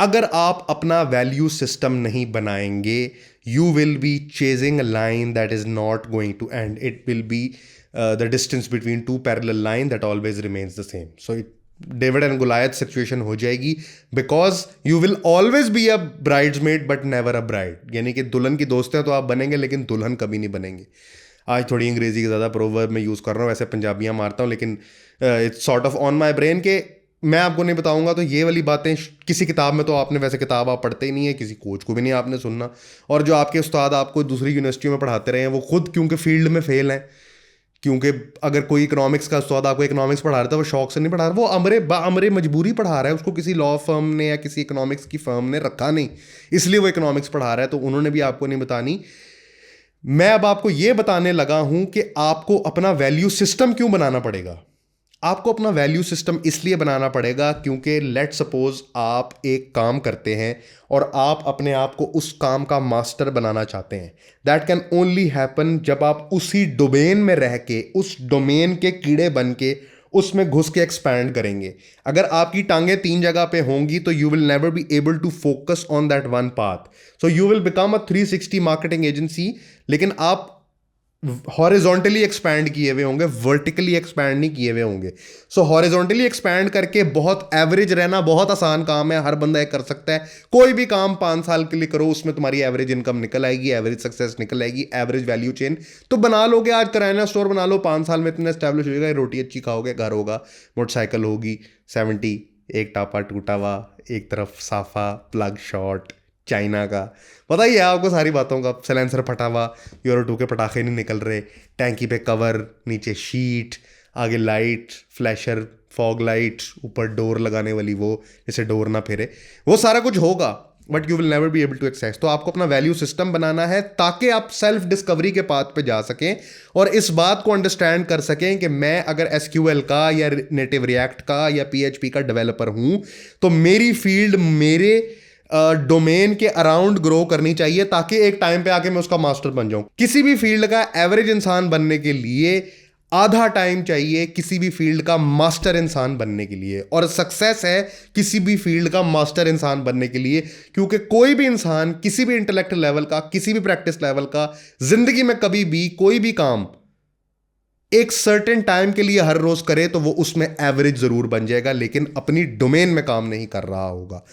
अगर आप अपना वैल्यू सिस्टम नहीं बनाएंगे, you will be chasing a line that is not going to end. It will be the distance between two parallel line that always remains the same. So it David and Goliath situation हो जाएगी, because you will always be a bridesmaid but never a bride. यानी कि दुल्हन की दोस्त है तो आप बनेंगे, लेकिन दुल्हन कभी नहीं बनेंगे. आज थोड़ी अंग्रेजी का ज़्यादा प्रोवर्ब मैं यूज़ कर रहा हूँ, वैसे पंजाबियाँ मारता हूँ, लेकिन it's sort of on my brain के मैं आपको नहीं बताऊंगा तो ये वाली बातें किसी किताब में तो आपने, वैसे किताब आप पढ़ते ही नहीं है, किसी कोच को भी नहीं आपने सुनना, और जो आपके उस्ताद आपको दूसरी यूनिवर्सिटियों में पढ़ाते रहे हैं वो खुद क्योंकि फील्ड में फेल हैं. क्योंकि अगर कोई इकोनॉमिक्स का उस्ताद आपको इकोनॉमिक्स पढ़ा रहा था, वो शौक से नहीं पढ़ा रहा, वो अमरे मजबूरी पढ़ा रहा है. उसको किसी लॉ फर्म ने या किसी इकोनॉमिक्स की फर्म ने रखा नहीं, इसलिए वो इकोनॉमिक्स पढ़ा रहा है. तो उन्होंने भी आपको नहीं बतानी. मैं अब आपको ये बताने लगा हूं कि आपको अपना वैल्यू सिस्टम क्यों बनाना पड़ेगा. आपको अपना वैल्यू सिस्टम इसलिए बनाना पड़ेगा क्योंकि लेट सपोज आप एक काम करते हैं और आप अपने आप को उस काम का मास्टर बनाना चाहते हैं. दैट कैन ओनली हैपन जब आप उसी डोमेन में रह के, उस डोमेन के कीड़े बन के, उसमें घुस के एक्सपैंड करेंगे. अगर आपकी टांगें 3 जगह पे होंगी तो you will never be able to focus on that one path. So you will become a 360 marketing agency, लेकिन आप हॉरिजॉन्टली एक्सपैंड किए हुए होंगे, वर्टिकली एक्सपैंड नहीं किए हुए होंगे. सो हॉरिजॉन्टली एक्सपैंड करके बहुत एवरेज रहना बहुत आसान काम है, हर बंदा ये कर सकता है. कोई भी काम 5 साल के लिए करो, उसमें तुम्हारी एवरेज इनकम निकल आएगी, एवरेज सक्सेस निकल आएगी, एवरेज वैल्यू चेन तो बना लोगे. आज किराना स्टोर बना लो, 5 साल में इतना एस्टेब्लिश हो जाएगा, रोटी अच्छी खाओगे, घर होगा, मोटरसाइकिल होगी 70, एक टापा टूटा हुआ, एक तरफ साफा, प्लग शॉर्ट चाइना का, पता ही है आपको सारी बातों का. सैलेंसर फटा हुआ, यूरो 2 के पटाखे नहीं निकल रहे, टैंकी पे कवर, नीचे शीट, आगे लाइट, फ्लैशर, फॉग लाइट, ऊपर डोर लगाने वाली वो जिससे डोर ना फिरे, वो सारा कुछ होगा, but you will never be able to access. तो आपको अपना वैल्यू सिस्टम बनाना है ताकि आप सेल्फ डिस्कवरी के पाथ पे जा सकें और इस बात को अंडरस्टैंड कर सकें कि मैं अगर एसक्यूएल का या नेटिव रिएक्ट का या पीएचपी का डेवलपर हूं तो मेरी फील्ड मेरे डोमेन के अराउंड ग्रो करनी चाहिए ताकि एक टाइम पे आके मैं उसका मास्टर बन जाऊं. किसी भी फील्ड का एवरेज इंसान बनने के लिए आधा टाइम चाहिए किसी भी फील्ड का मास्टर इंसान बनने के लिए, और सक्सेस है किसी भी फील्ड का मास्टर इंसान बनने के लिए. क्योंकि कोई भी इंसान किसी भी इंटेलेक्ट लेवल का, किसी भी प्रैक्टिस लेवल का, जिंदगी में कभी भी कोई भी काम एक सर्टेन टाइम के लिए हर रोज करे तो वो उसमें एवरेज जरूर बन जाएगा, लेकिन अपनी डोमेन में काम नहीं कर रहा होगा.